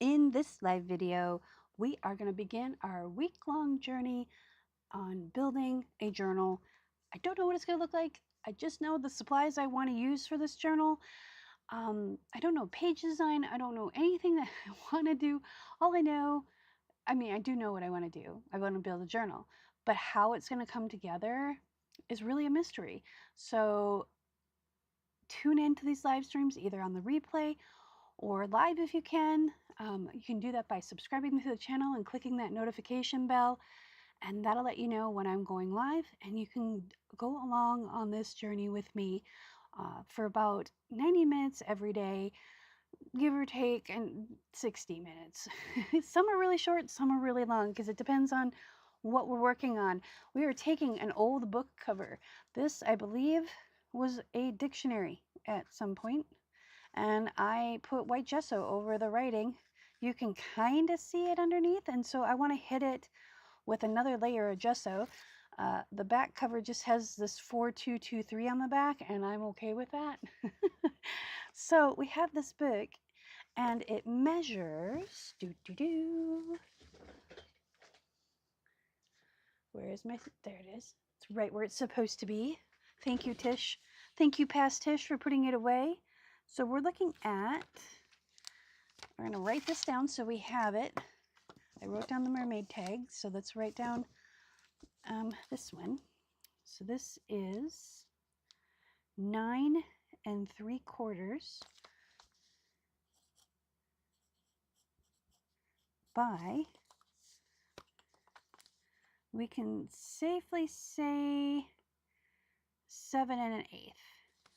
In this live video, we are going to begin our week-long journey on building a journal. I don't know what it's going to look like. I just know the supplies I want to use for this journal. I don't know page design. I don't know anything that I want to do. All I know, I do know what I want to do. I want to build a journal, but how it's going to come together is really a mystery. So tune into these live streams either on the replay or live if you can. You can do that by subscribing to the channel and clicking that notification bell, and that'll let you know when I'm going live, and you can go along on this journey with me for about 90 minutes every day, give or take, and 60 minutes. Some are really short, some are really long, because it depends on what we're working on. We are taking an old book cover. This, I believe, was a dictionary at some point, and I put white gesso over the writing. You can kind of see it underneath, and so I want to hit it with another layer of gesso. The back cover just has this 4223 on the back, and I'm okay with that. So we have this book, and it measures, where is my, there it is. It's right where it's supposed to be. Thank you, Tish. Thank you, past Tish, for putting it away. So we're looking at, we're going to write this down so we have it. I wrote down the mermaid tag, so let's write down this one. So this is 9 3/4 by, we can safely say 7 1/8.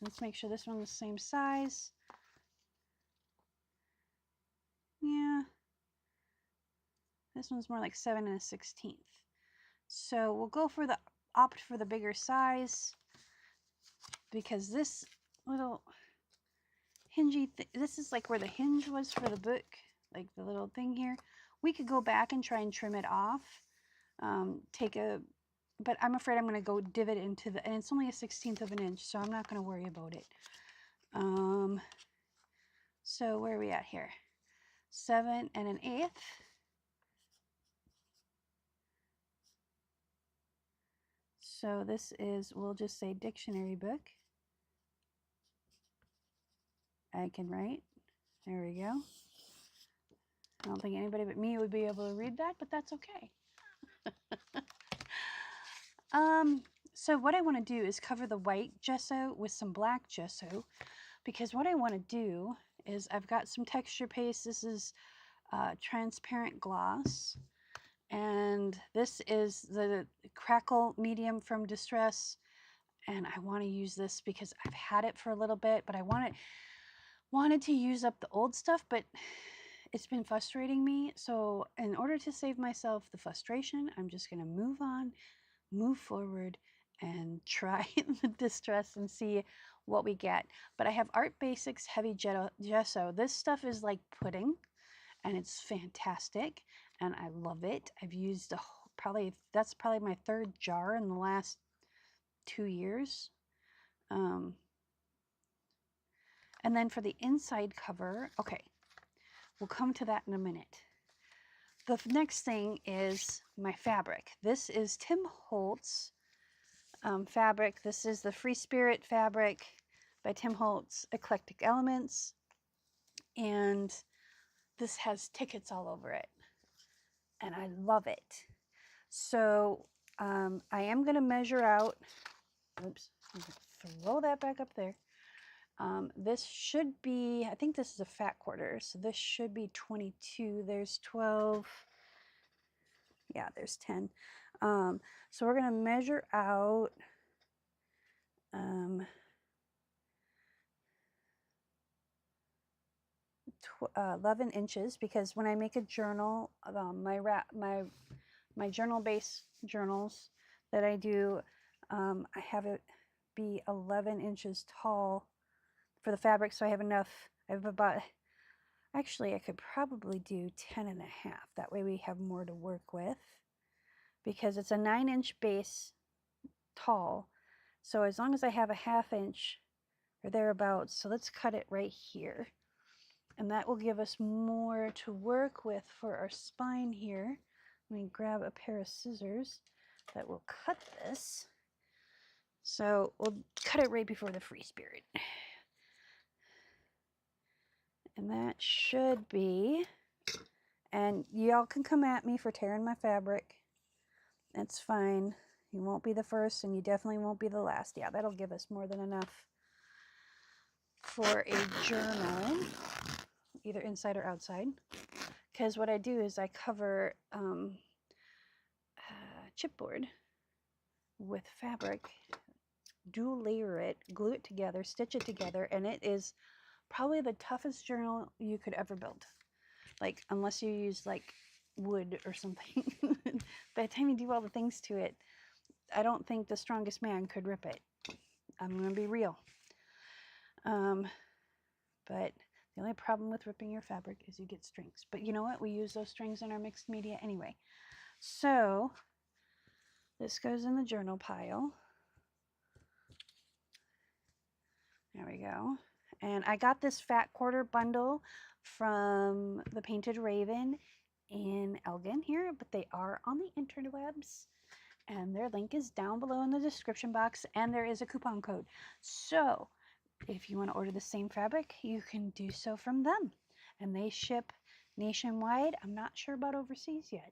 Let's make sure this one's the same size. Yeah, this one's more like 7 1/16. So we'll go for opt for the bigger size, because this little hingy, this is like where the hinge was for the book, like the little thing here. We could go back and try and trim it off, but I'm afraid I'm going to go divot into and it's only a 1/16 of an inch, so I'm not going to worry about it. So where are we at here? 7 1/8. So this is, we'll just say dictionary book. I can write. There we go. I don't think anybody but me would be able to read that, but that's okay. So what I want to do is cover the white gesso with some black gesso, because what I want to do is, I've got some texture paste. This is transparent gloss, and this is the crackle medium from Distress, and I want to use this because I've had it for a little bit, but I wanted to use up the old stuff, but it's been frustrating me. So in order to save myself the frustration, I'm just going to move on, move forward, and try the Distress and see what we get. But I have Art Basics Heavy Gesso. This stuff is like pudding, and it's fantastic, and I love it. I've used that's probably my 3rd jar in the last 2 years. And then for the inside cover, okay, we'll come to that in a minute. The next thing is my fabric. This is Tim Holtz fabric. This is the Free Spirit fabric by Tim Holtz, Eclectic Elements, and this has tickets all over it, and I love it. So I am going to measure out, oops, throw that back up there. This should be, I think this is a fat quarter, so this should be 22. There's 12. Yeah, there's 10. So we're going to measure out 11 inches, because when I make a journal, my journal base journals that I do, I have it be 11 inches tall for the fabric, so I have enough. I have about, actually I could probably do 10 1/2. That way we have more to work with, because it's a 9-inch base tall. So as long as I have a 1/2 inch or thereabouts, so let's cut it right here. And that will give us more to work with for our spine here. Let me grab a pair of scissors that will cut this. So we'll cut it right before the free spirit. And that should be, and y'all can come at me for tearing my fabric. That's fine. You won't be the first and you definitely won't be the last. Yeah, that'll give us more than enough for a journal, either inside or outside. Because what I do is I cover chipboard with fabric, dual layer it, glue it together, stitch it together, and it is probably the toughest journal you could ever build. Like, unless you use like wood or something. By the time you do all the things to it, I don't think the strongest man could rip it. I'm going to be real. But the only problem with ripping your fabric is you get strings. But you know what? We use those strings in our mixed media anyway. So this goes in the journal pile. There we go. And I got this fat quarter bundle from the Painted Raven in Elgin here, but they are on the interwebs. And their link is down below in the description box, and there is a coupon code. So if you want to order the same fabric, you can do so from them. And they ship nationwide. I'm not sure about overseas yet.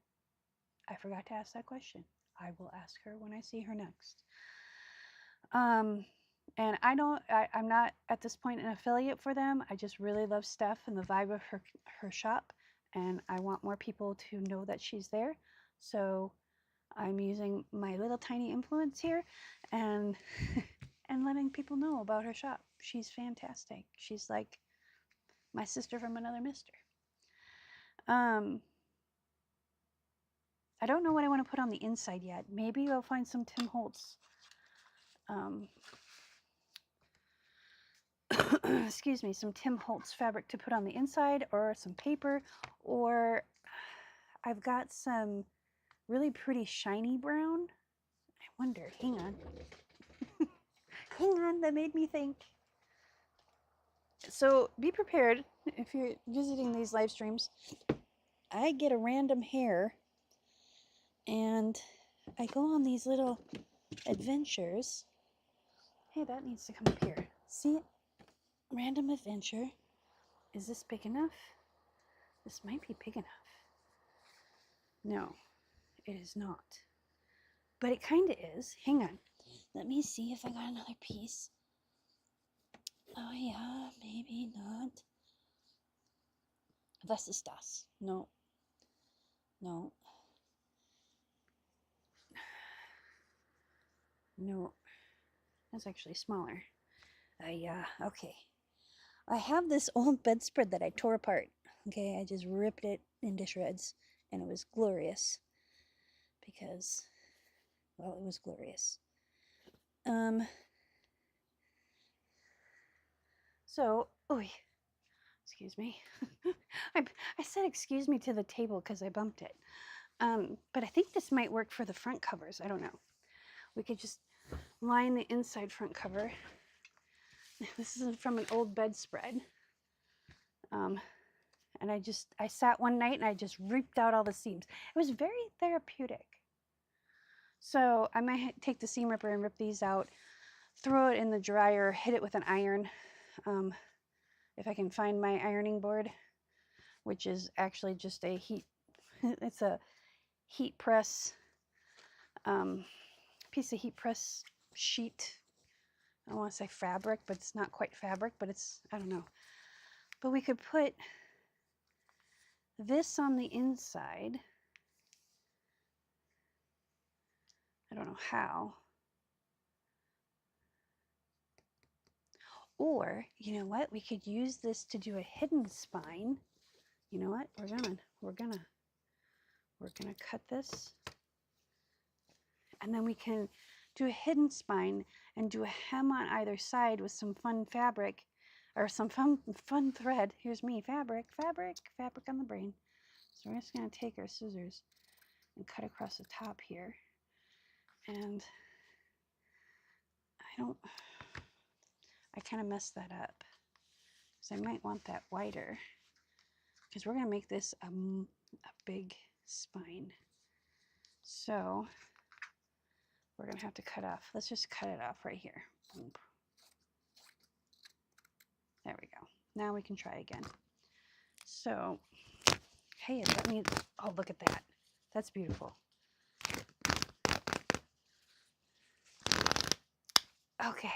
I forgot to ask that question. I will ask her when I see her next. And I'm not at this point an affiliate for them. I just really love Steph and the vibe of her shop. And I want more people to know that she's there. So I'm using my little tiny influence here and and letting people know about her shop. She's fantastic. She's like my sister from another mister. I don't know what I want to put on the inside yet. Maybe I'll find some Tim Holtz. Excuse me, some Tim Holtz fabric to put on the inside, or some paper, or I've got some really pretty shiny brown. I wonder, hang on. Hang on, that made me think. So be prepared if you're visiting these live streams. I get a random hair and I go on these little adventures. Hey, that needs to come up here. See it? Random adventure. Is this big enough? This might be big enough. No, it is not. But it kind of is. Hang on. Let me see if I got another piece. Oh yeah, maybe not. Was ist das? No. No. No. That's actually smaller. Yeah, okay. I have this old bedspread that I tore apart. Okay, I just ripped it into shreds, and it was glorious. Because, well, it was glorious. So, excuse me. I said excuse me to the table because I bumped it. But I think this might work for the front covers. I don't know. We could just line the inside front cover. This is from an old bedspread. And I sat one night and I just ripped out all the seams. It was very therapeutic. So I might take the seam ripper and rip these out, throw it in the dryer, hit it with an iron. If I can find my ironing board, which is actually just a it's a heat press, piece of heat press sheet. I want to say fabric, but it's not quite fabric, but it's, I don't know. But we could put this on the inside. I don't know how. Or, you know what? We could use this to do a hidden spine. You know what? We're gonna cut this. And then we can do a hidden spine and do a hem on either side with some fun fabric or some fun thread. Here's me, fabric on the brain. So we're just gonna take our scissors and cut across the top here. And I kind of messed that up. So I might want that wider. because we're going to make this a big spine. So we're going to have to cut off. Let's just cut it off right here. Boom. There we go. Now we can try again. So, hey, let me, oh, look at that. That's beautiful. Okay,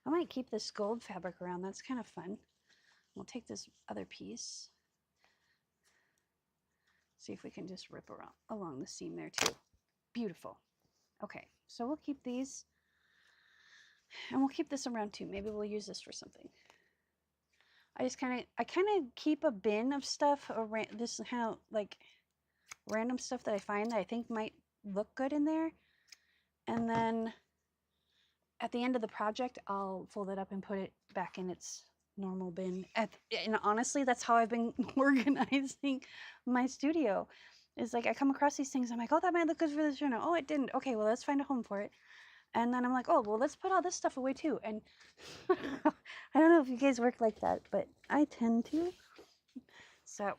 I might keep this gold fabric around. That's kind of fun. We'll take this other piece. See if we can just rip around along the seam there too. Beautiful. Okay, so we'll keep these, and we'll keep this around too. Maybe we'll use this for something. I kind of keep a bin of stuff around, this kind of like random stuff that I find that I think might look good in there, and then at the end of the project I'll fold it up and put it back in its normal bin. And honestly, that's how I've been organizing my studio. Is like I come across these things, I'm like, oh, that might look good for this journal. Oh, it didn't. Okay, well, let's find a home for it. And then I'm like, oh, well, let's put all this stuff away too. And I don't know if you guys work like that, but I tend to. So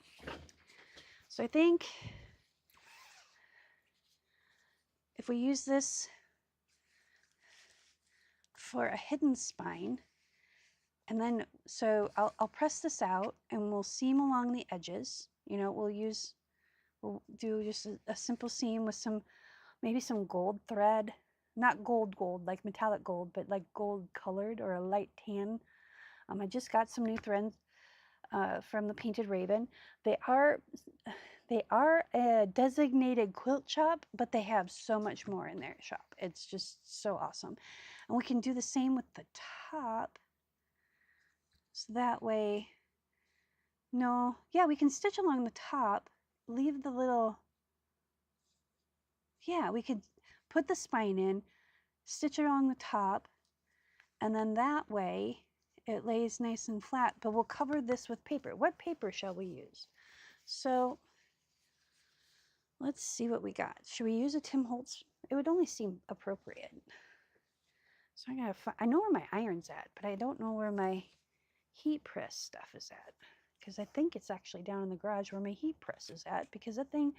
I think if we use this for a hidden spine, and then, so I'll press this out and we'll seam along the edges. You know, we'll do just a simple seam with some, maybe some gold thread. Not gold, like metallic gold, but like gold colored or a light tan. I just got some new threads from the Painted Raven. They are a designated quilt shop, but they have so much more in their shop. It's just so awesome. And we can do the same with the top. So that way, no, yeah, we can stitch along the top, leave the little, yeah, we could put the spine in, stitch along the top, and then that way it lays nice and flat, but we'll cover this with paper. What paper shall we use? So let's see what we got. Should we use a Tim Holtz? It would only seem appropriate. So I know where my iron's at, but I don't know where my heat press stuff is at, because I think it's actually down in the garage where my heat press is at, because that thing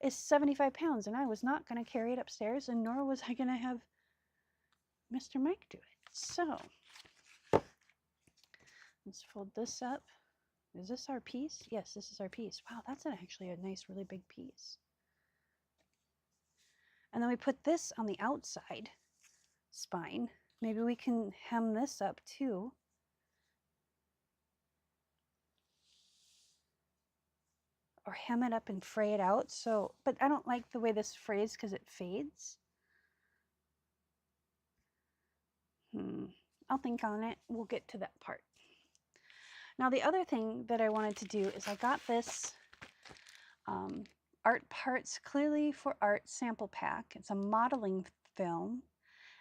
is 75 pounds and I was not going to carry it upstairs, and nor was I going to have Mr. Mike do it. So let's fold this up. Is this our piece? Yes, this is our piece. Wow, that's actually a nice, really big piece. And then we put this on the outside spine. Maybe we can hem this up too. Or hem it up and fray it out. So, but I don't like the way this frays because it fades. I'll think on it. We'll get to that part. Now, the other thing that I wanted to do is I got this Art Parts Clearly for Art sample pack. It's a modeling film,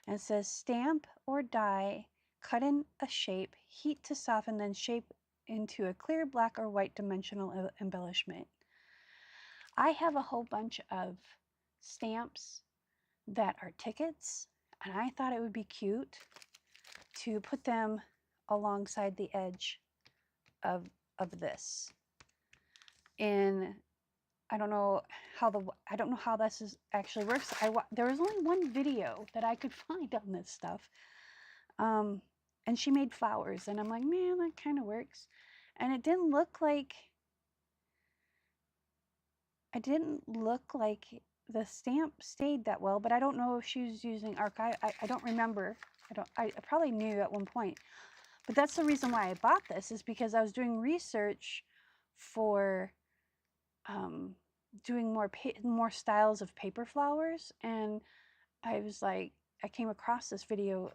and it says stamp or die, cut in a shape, heat to soften, then shape into a clear black or white dimensional embellishment. I have a whole bunch of stamps that are tickets, and I thought it would be cute to put them alongside the edge of this. And I don't know how this actually works. There was only one video that I could find on this stuff, and she made flowers, and I'm like, man, that kind of works. And it didn't look like the stamp stayed that well, but I don't know if she was using archive. I don't remember. I probably knew at one point. But that's the reason why I bought this, is because I was doing research for doing more styles of paper flowers, and I was like, I came across this video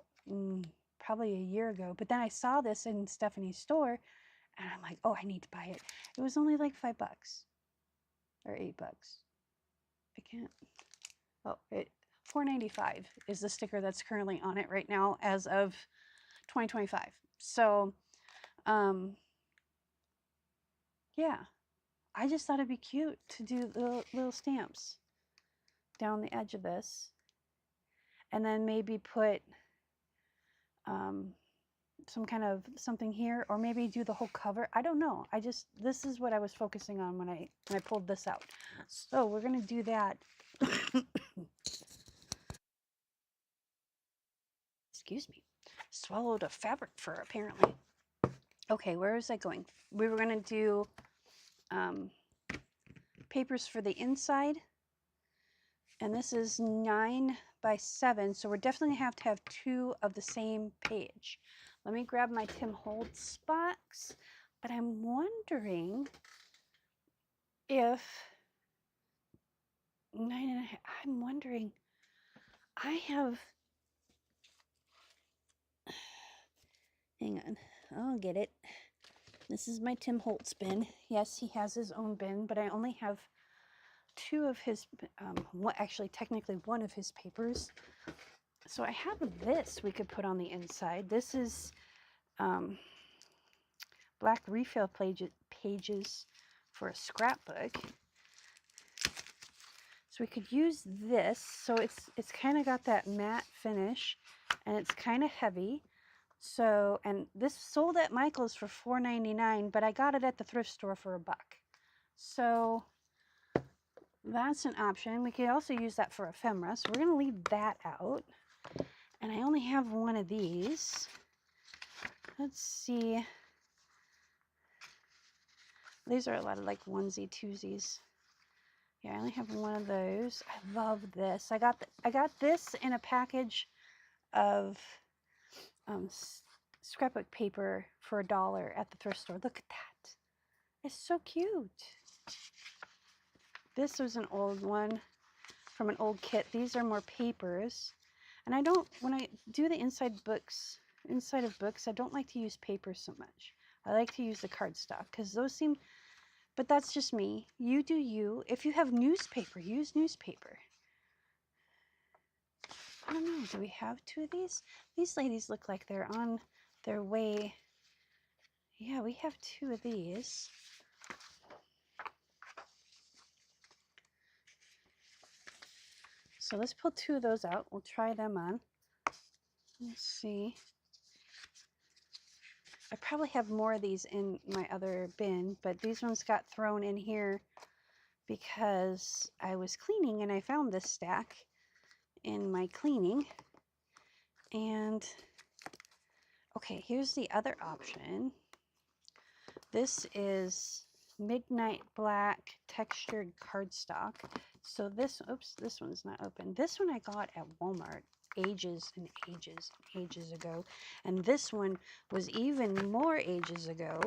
probably a year ago, but then I saw this in Stephanie's store, and I'm like, oh, I need to buy it. It was only like $5 or $8. I can't. Oh, $4.95 is the sticker that's currently on it right now as of 2025. So, yeah, I just thought it'd be cute to do little stamps down the edge of this, and then maybe put some kind of something here, or maybe do the whole cover. I don't know. This is what I was focusing on when I pulled this out. So we're going to do that. Excuse me. Swallowed a fabric fur, apparently. Okay, where was I going? We were going to do papers for the inside. And this is 9 by 7, so we're definitely going to have 2 of the same page. Let me grab my Tim Holtz box, but I'm wondering if 9.5, I'm wondering, I have, hang on, I'll get it. This is my Tim Holtz bin. Yes, he has his own bin, but I only have 2 of his, actually technically 1 of his papers. So I have this we could put on the inside. This is black refill pages for a scrapbook. So we could use this. So it's kind of got that matte finish, and it's kind of heavy. So, and this sold at Michael's for $4.99, but I got it at the thrift store for $1. So that's an option. We could also use that for ephemera. So we're going to leave that out. And I only have 1 of these. Let's see. These are a lot of like onesie twosies. Yeah, I only have 1 of those. I love this. I got this in a package of scrapbook paper for $1 at the thrift store. Look at that. It's so cute. This was an old one from an old kit. These are more papers. And I don't, when I do the inside of books, I don't like to use paper so much. I like to use the cardstock because those seem, but that's just me. You do you. If you have newspaper, use newspaper. I don't know. Do we have 2 of these? These ladies look like they're on their way. Yeah, we have 2 of these. So let's pull 2 of those out. We'll try them on. Let's see. I probably have more of these in my other bin, but these ones got thrown in here because I was cleaning and I found this stack in my cleaning. And okay, here's the other option. This is midnight black textured cardstock. So this, oops, this one's not open. This one I got at Walmart ages and ages and ages ago. And this one was even more ages ago.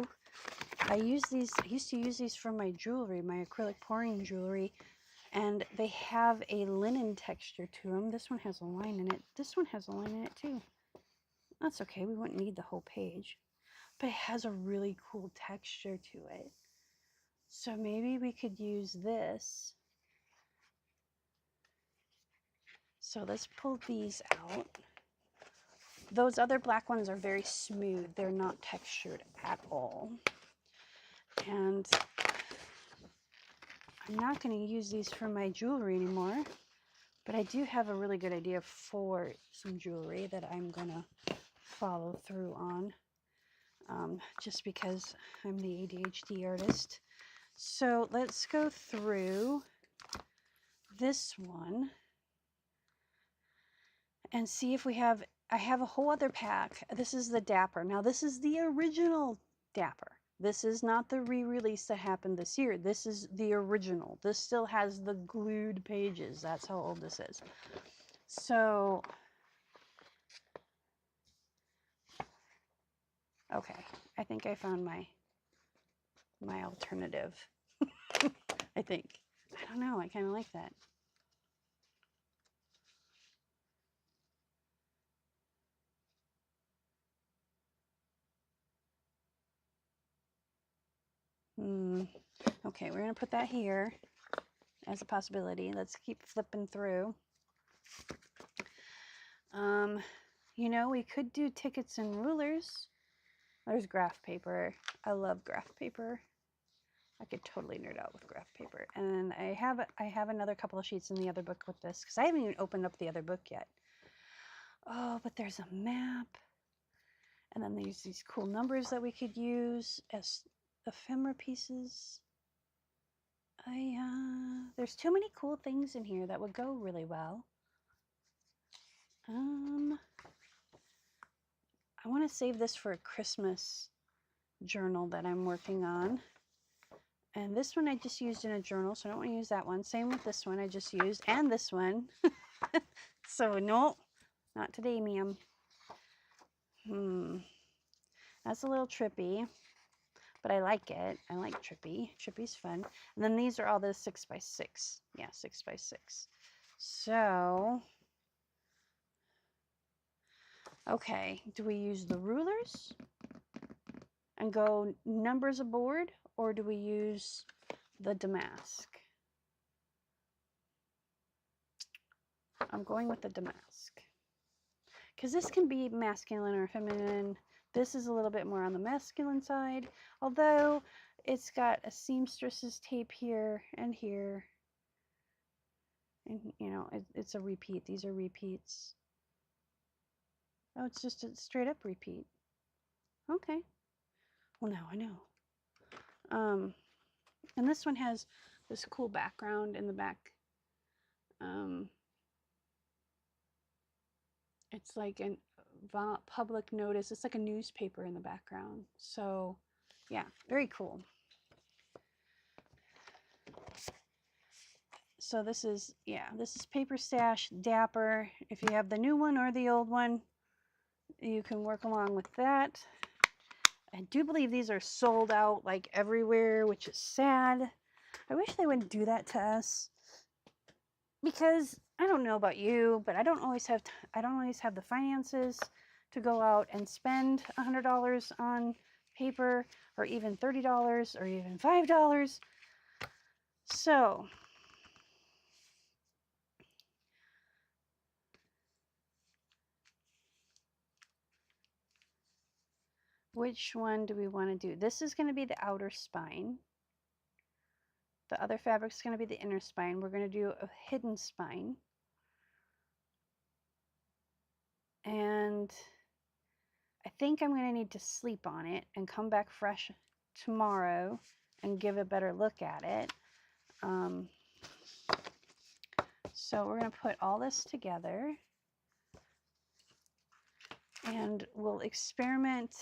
I used to use these for my jewelry, my acrylic pouring jewelry. And they have a linen texture to them. This one has a line in it. This one has a line in it too. That's okay, we wouldn't need the whole page. But it has a really cool texture to it. So maybe we could use this. So let's pull these out. Those other black ones are very smooth. They're not textured at all. And I'm not going to use these for my jewelry anymore. But I do have a really good idea for some jewelry that I'm going to follow through on. Just because I'm the ADHD artist. So let's go through this one and see if we have, I have a whole other pack. This is the Dapper. Now this is the original Dapper. This is not the re-release that happened this year. This is the original. This still has the glued pages. That's how old this is. So, okay, I think I found my alternative. I think. I don't know, I kind of like that. Okay, we're going to put that here as a possibility. Let's keep flipping through. You know, we could do tickets and rulers. There's graph paper. I love graph paper. I could totally nerd out with graph paper. And I have another couple of sheets in the other book with this because I haven't even opened up the other book yet. Oh, but there's a map. And then there's these cool numbers that we could use as ephemera pieces. There's too many cool things in here that would go really well. I want to save this for a Christmas journal that I'm working on. And this one I just used in a journal, so I don't want to use that one. Same with this one I just used, and this one. So no, not today, ma'am. That's a little trippy, but I like it. I like trippy. Trippy's fun. And then these are all the 6x6. Yeah, 6x6. So, okay, do we use the rulers and go numbers aboard, or do we use the damask? I'm going with the damask, because this can be masculine or feminine. This is a little bit more on the masculine side, although it's got a seamstress's tape here and here. And, you know, it's a repeat. These are repeats. Oh, it's just a straight up repeat. Okay. Well, now I know. And this one has this cool background in the back. It's like a public notice. It's like a newspaper in the background. So, yeah, very cool. So this is, yeah, this is Paper Stash Dapper. If you have the new one or the old one, you can work along with that. I do believe these are sold out like everywhere, which is sad. I wish they wouldn't do that to us, because I don't know about you, but I don't always have the finances to go out and spend $100 on paper, or even $30, or even $5. So which one do we want to do? This is going to be the outer spine. The other fabric is going to be the inner spine. We're going to do a hidden spine. And I think I'm going to need to sleep on it and come back fresh tomorrow and give a better look at it. So we're going to put all this together, and we'll experiment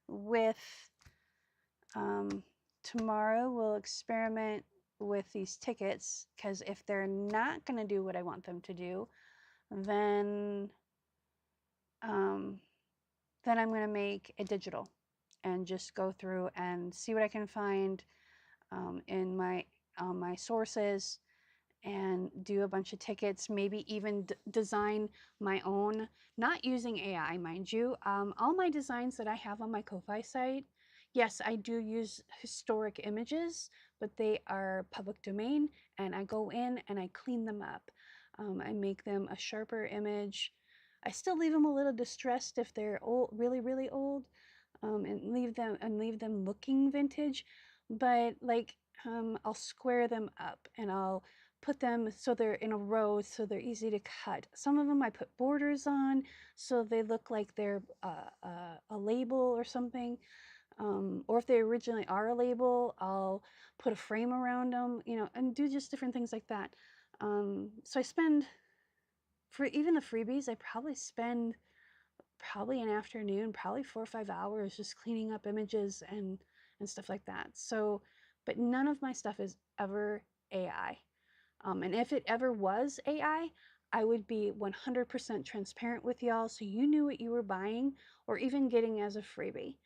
with, tomorrow we'll experiment with these tickets, because if they're not going to do what I want them to do, then I'm going to make a digital and just go through and see what I can find in my sources, and do a bunch of tickets, maybe even design my own, not using AI, mind you. All my designs that I have on my Ko-Fi site, yes, I do use historic images, but they are public domain, and I go in and I clean them up. I make them a sharper image. I still leave them a little distressed if they're old, really, really old, and leave them looking vintage, but like, I'll square them up and I'll put them so they're in a row, so they're easy to cut. Some of them I put borders on so they look like they're a label or something. Or if they originally are a label, I'll put a frame around them, you know, and do just different things like that. So I spend, for even the freebies, I probably spend an afternoon, probably 4 or 5 hours just cleaning up images and stuff like that. So, but none of my stuff is ever AI. And if it ever was AI, I would be 100% transparent with y'all, so you knew what you were buying or even getting as a freebie.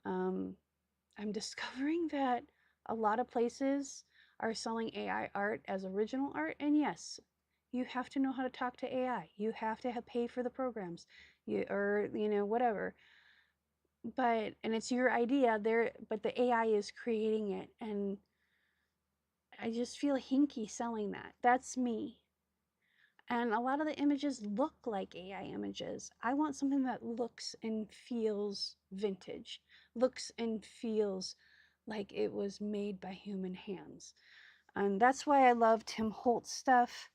I'm discovering that a lot of places are selling AI art as original art, and yes, you have to know how to talk to AI. You have to pay for the programs, or you know, whatever. But and it's your idea there, but the AI is creating it, and I just feel hinky selling that. That's me. And a lot of the images look like AI images. I want something that looks and feels vintage, looks and feels like it was made by human hands. And that's why I love Tim Holtz stuff.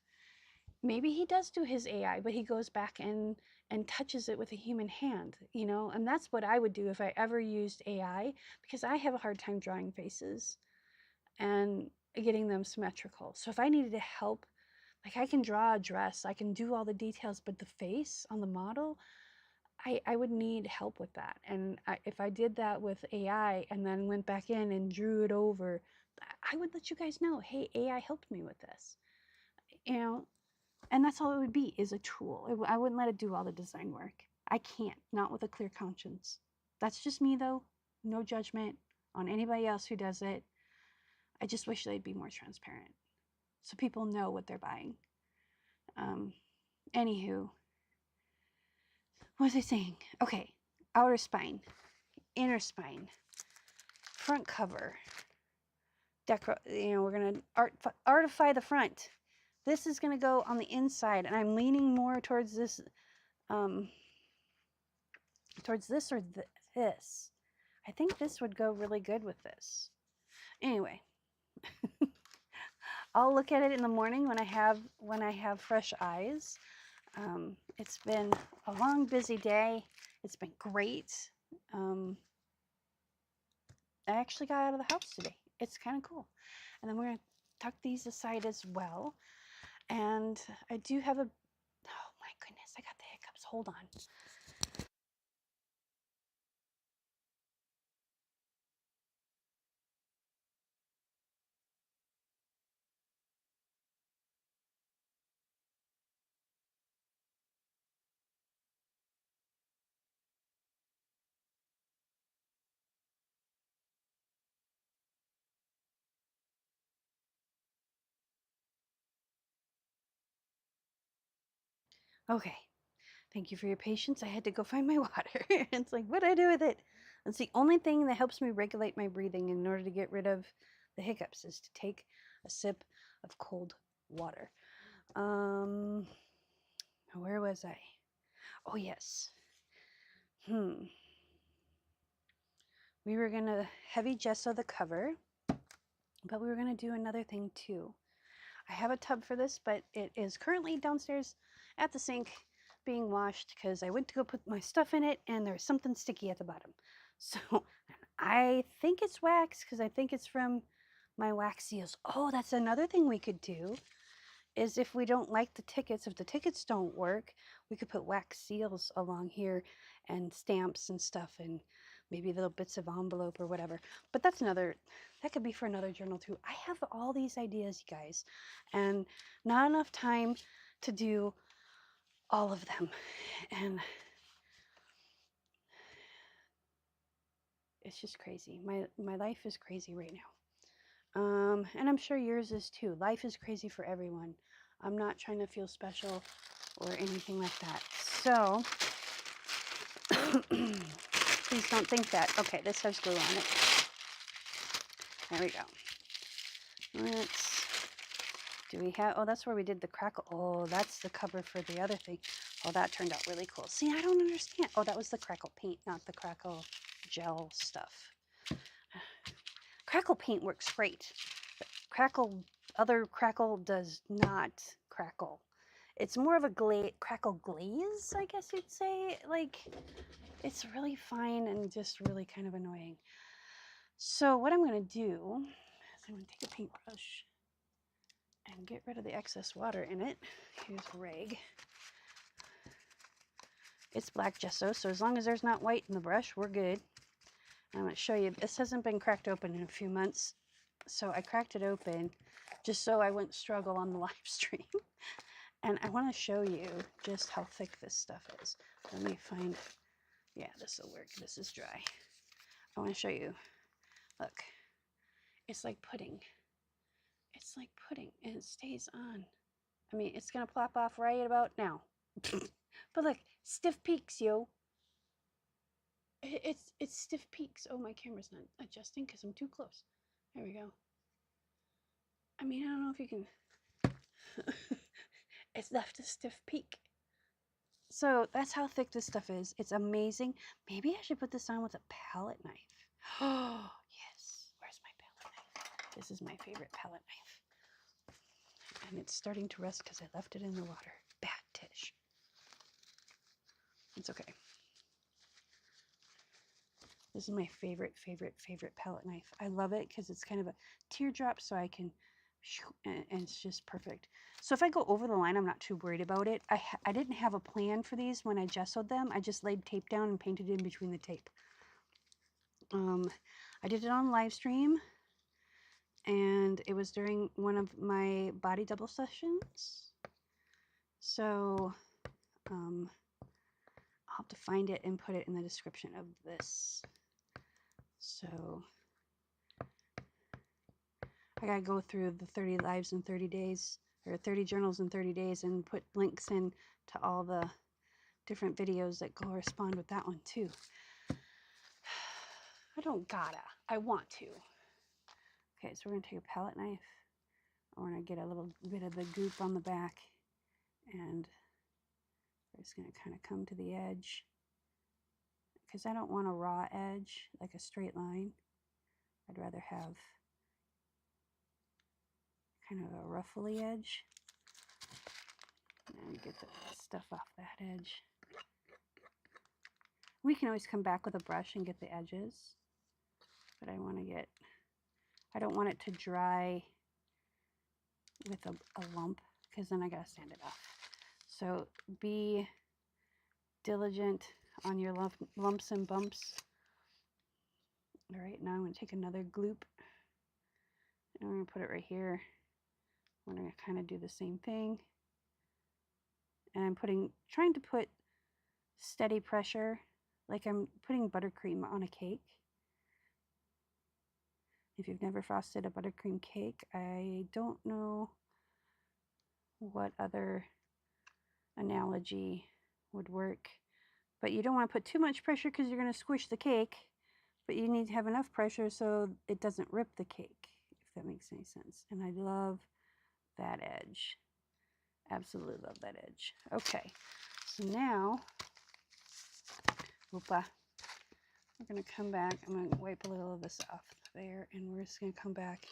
Maybe he does do his AI, but he goes back and and touches it with a human hand, you know? And that's what I would do if I ever used AI, because I have a hard time drawing faces and getting them symmetrical. So if I needed to help, like I can draw a dress, I can do all the details, but the face on the model, I would need help with that. And if I did that with AI and then went back in and drew it over, I would let you guys know, hey, AI helped me with this, you know? And that's all it would be, is a tool. I wouldn't let it do all the design work. I can't, not with a clear conscience. That's just me though. No judgment on anybody else who does it. I just wish they'd be more transparent so people know what they're buying. Anywho, what was I saying? Okay, outer spine, inner spine, front cover, we're gonna artify the front. This is gonna go on the inside, and I'm leaning more towards this, or this. I think this would go really good with this. Anyway, I'll look at it in the morning when I have fresh eyes. It's been a long, busy day. It's been great. I actually got out of the house today. It's kind of cool. And then we're going to tuck these aside as well. And I do have oh my goodness, I got the hiccups. Hold on. Okay. Thank you for your patience. I had to go find my water. It's like, what do I do with it? It's the only thing that helps me regulate my breathing in order to get rid of the hiccups, is to take a sip of cold water. Where was I? Oh, yes. We were going to heavy gesso the cover, but we were going to do another thing too. I have a tub for this, but it is currently downstairs at the sink being washed because I went to go put my stuff in it and there's something sticky at the bottom. So I think it's wax because I think it's from my wax seals. Oh, that's another thing we could do, is if we don't like the tickets, if the tickets don't work, we could put wax seals along here and stamps and stuff and maybe little bits of envelope or whatever. But that could be for another journal too. I have all these ideas, you guys, and not enough time to do all of them. And it's just crazy. My life is crazy right now. And I'm sure yours is too. Life is crazy for everyone. I'm not trying to feel special or anything like that. So please don't think that. Okay, this has glue on it. There we go. Do we have, oh, that's where we did the crackle. Oh, that's the cover for the other thing. Oh, that turned out really cool. See, I don't understand. Oh, that was the crackle paint, not the crackle gel stuff. Crackle paint works great. Other crackle does not crackle. It's more of a crackle glaze, I guess you'd say. Like, it's really fine and just really kind of annoying. So what I'm going to do is I'm going to take a paintbrush and get rid of the excess water in it. Here's a rag. It's black gesso, so as long as there's not white in the brush, we're good. I'm going to show you, this hasn't been cracked open in a few months, so I cracked it open just so I wouldn't struggle on the live stream. And I want to show you just how thick this stuff is. Let me find, yeah, this will work. This is dry. I want to show you. Look, it's like pudding. It's like pudding, and it stays on. I mean, it's going to plop off right about now. But look, stiff peaks, yo. It's stiff peaks. Oh, my camera's not adjusting because I'm too close. There we go. I mean, I don't know if you can. It's left a stiff peak. So that's how thick this stuff is. It's amazing. Maybe I should put this on with a palette knife. Oh, yes. Where's my palette knife? This is my favorite palette knife. And it's starting to rust because I left it in the water. Bad Tish. It's okay. This is my favorite palette knife. I love it because it's kind of a teardrop, so I can, and it's just perfect. So if I go over the line, I'm not too worried about it. I didn't have a plan for these when I gessoed them. I just laid tape down and painted in between the tape. I did it on live stream, and it was during one of my body double sessions. So I'll have to find it and put it in the description of this. So I gotta go through the 30 lives in 30 days, or 30 journals in 30 days, and put links in to all the different videos that correspond with that one too. I don't gotta, I want to. Okay, so we're gonna take a palette knife. We're gonna get a little bit of the goop on the back, and we're just gonna kind of come to the edge, because I don't want a raw edge, like a straight line. I'd rather have kind of a ruffly edge. And get the stuff off that edge. We can always come back with a brush and get the edges, but I don't want it to dry with a lump, because then I gotta sand it off. So be diligent on your lumps and bumps. All right, now I'm gonna take another gloop, and I'm gonna put it right here. I'm gonna kind of do the same thing. And I'm trying to put steady pressure, like I'm putting buttercream on a cake. If you've never frosted a buttercream cake, I don't know what other analogy would work. But you don't want to put too much pressure because you're going to squish the cake, but you need to have enough pressure so it doesn't rip the cake, if that makes any sense. And I love that edge. Absolutely love that edge. Okay, so now, we're going to come back. I'm going to wipe a little of this off there, and we're just going to come back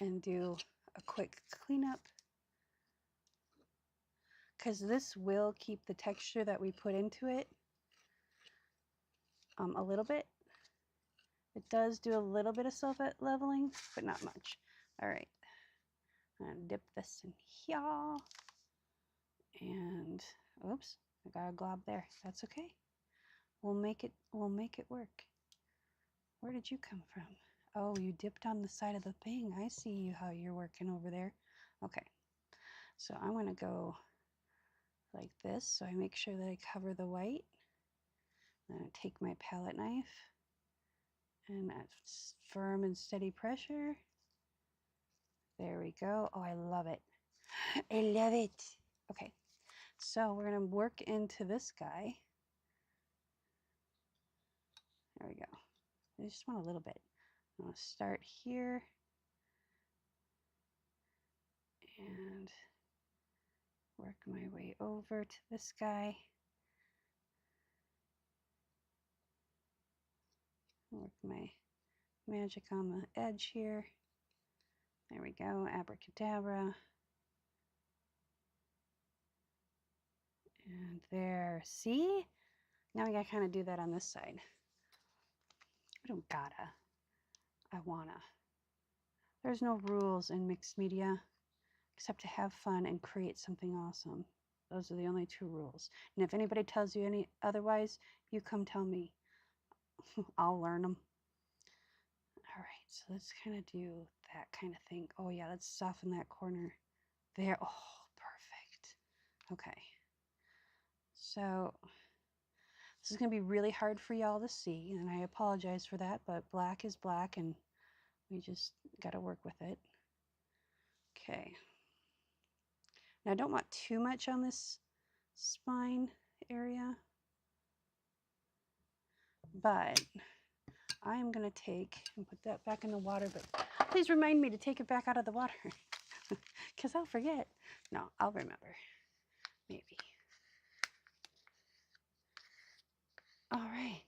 and do a quick cleanup, because this will keep the texture that we put into it a little bit. It does do a little bit of self-leveling, but not much. All right, I'm going to dip this in here. And oops, I got a glob there. That's okay. We'll make it work. Where did you come from? Oh, you dipped on the side of the thing. I see you, how you're working over there. Okay, so I'm going to go like this, so I make sure that I cover the white. Then I take my palette knife, and that's firm and steady pressure. There we go. Oh, I love it. I love it. Okay, so we're going to work into this guy. There we go. I just want a little bit. I'm going to start here and work my way over to this guy. Work my magic on the edge here. There we go, abracadabra. And there, see? Now we gotta kind of do that on this side. I don't gotta, I wanna. There's no rules in mixed media except to have fun and create something awesome. Those are the only two rules. And if anybody tells you any otherwise, you come tell me. I'll learn them. All right, so let's kind of do that kind of thing. Oh yeah, let's soften that corner there. Oh, perfect. Okay. So this is going to be really hard for y'all to see, and I apologize for that, but black is black, and we just got to work with it. Okay. Now I don't want too much on this spine area, but I'm going to take and put that back in the water, but please remind me to take it back out of the water because I'll forget. No, I'll remember. Maybe. All right.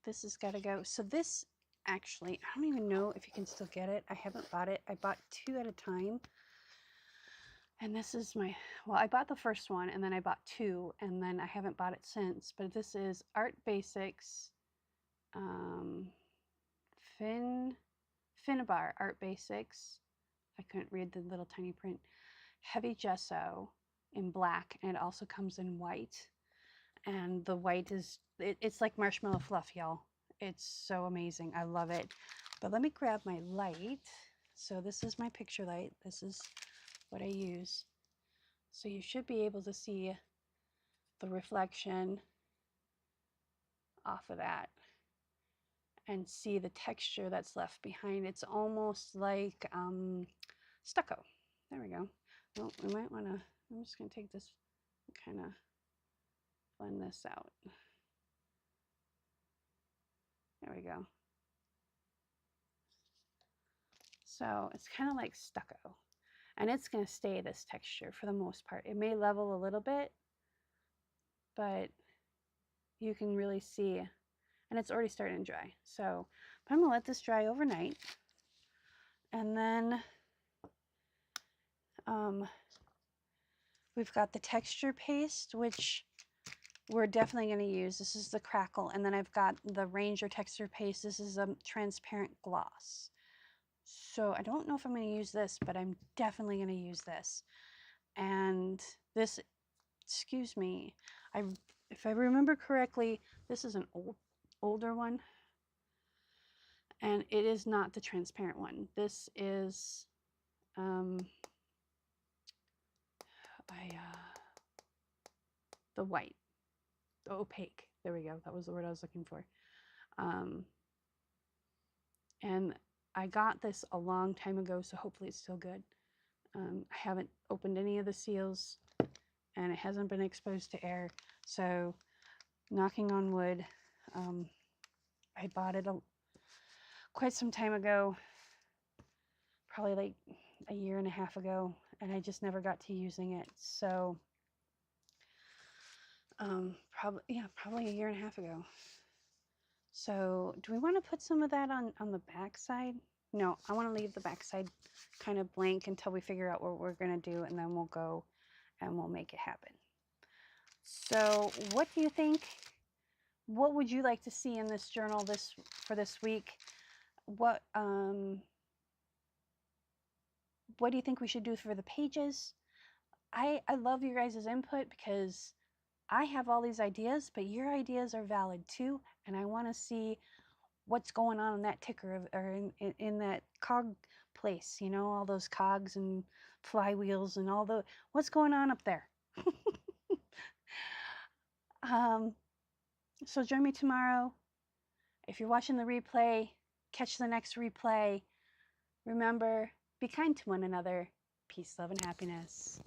This has got to go. So this actually, I don't even know if you can still get it. I haven't bought it. I bought 2 at a time. And this is my, well, I bought the first one and then I bought two and then I haven't bought it since, but this is Art Basics, Finnabar Art Basics. I couldn't read the little tiny print. Heavy gesso in black, and it also comes in white. And the white is, it's like marshmallow fluff, y'all. It's so amazing. I love it. But let me grab my light. So this is my picture light. This is what I use. So you should be able to see the reflection off of that and see the texture that's left behind. It's almost like stucco. There we go. Oh, we might want to, I'm just going to take this and kind of blend this out. There we go. So it's kind of like stucco, and it's going to stay this texture for the most part. It may level a little bit, but you can really see, and it's already starting to dry. So I'm going to let this dry overnight, and then we've got the texture paste, which we're definitely going to use. This is the Crackle, and then I've got the Ranger texture paste. This is a transparent gloss. So I don't know if I'm going to use this, but I'm definitely going to use this. And this, excuse me, if I remember correctly, this is an older one, and it is not the transparent one. This is the white, the opaque. There we go. That was the word I was looking for. And I got this a long time ago, so hopefully it's still good. I haven't opened any of the seals, and it hasn't been exposed to air. So, knocking on wood, I bought it quite some time ago, probably like a year and a half ago, and I just never got to using it. So, probably a year and a half ago. So, do we want to put some of that on the back side? No, I want to leave the back side kind of blank until we figure out what we're going to do, and then we'll go and we'll make it happen. So, what do you think? What would you like to see in this journal for this week? What do you think we should do for the pages? I love your guys' input because I have all these ideas, but your ideas are valid too, and I want to see what's going on in that ticker or in that cog place, you know, all those cogs and flywheels and all the, what's going on up there. So join me tomorrow. If you're watching the replay, catch the next replay. Remember, be kind to one another. Peace, love, and happiness.